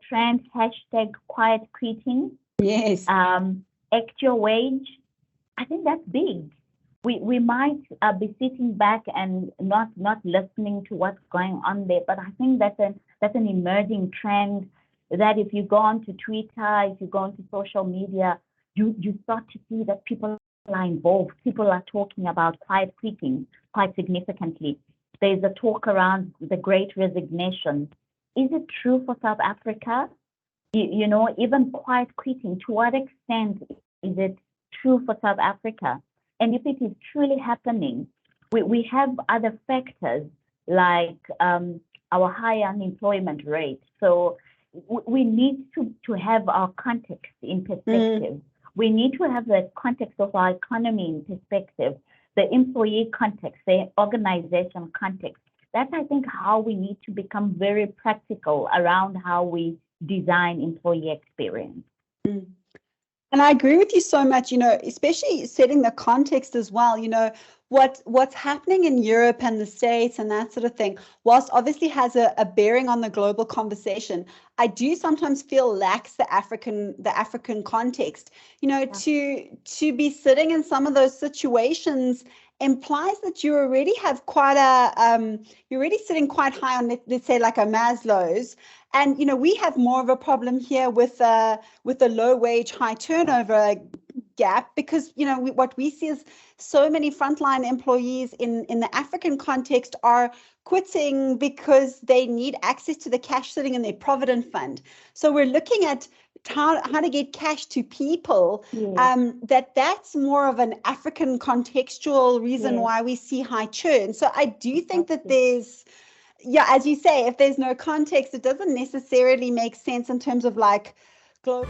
trend, hashtag quiet quitting, Yes. act your wage. I think that's big. We might be sitting back and not listening to what's going on there, but I think that's an emerging trend that if you go onto Twitter, if you go onto social media, you start to see that people are involved. People are talking about quiet quitting quite significantly. There's a talk around the great resignation. Is it true for South Africa? Even quiet quitting, to what extent is it true for South Africa? And if it is truly happening, we have other factors like our high unemployment rate. So we need to have our context in perspective. We need to have the context of our economy in perspective, the employee context, the organization context. That's, I think, how we need to become very practical around how we design employee experience. And I agree with you so much, especially setting the context as well, what's happening in Europe and the States and that sort of thing, whilst obviously has a bearing on the global conversation, I do sometimes feel lacks the African context. To be sitting in some of those situations implies that you already have you're already sitting quite high on, let's say, like a Maslow's. And, we have more of a problem here with the low wage, high turnover gap, because, what we see is so many frontline employees in the African context are quitting because they need access to the cash sitting in their provident fund. So we're looking at how to get cash to people. Yes. That's more of an African contextual reason Yes. why we see high churn. So I do think that there's, as you say, if there's no context, it doesn't necessarily make sense in terms of like global.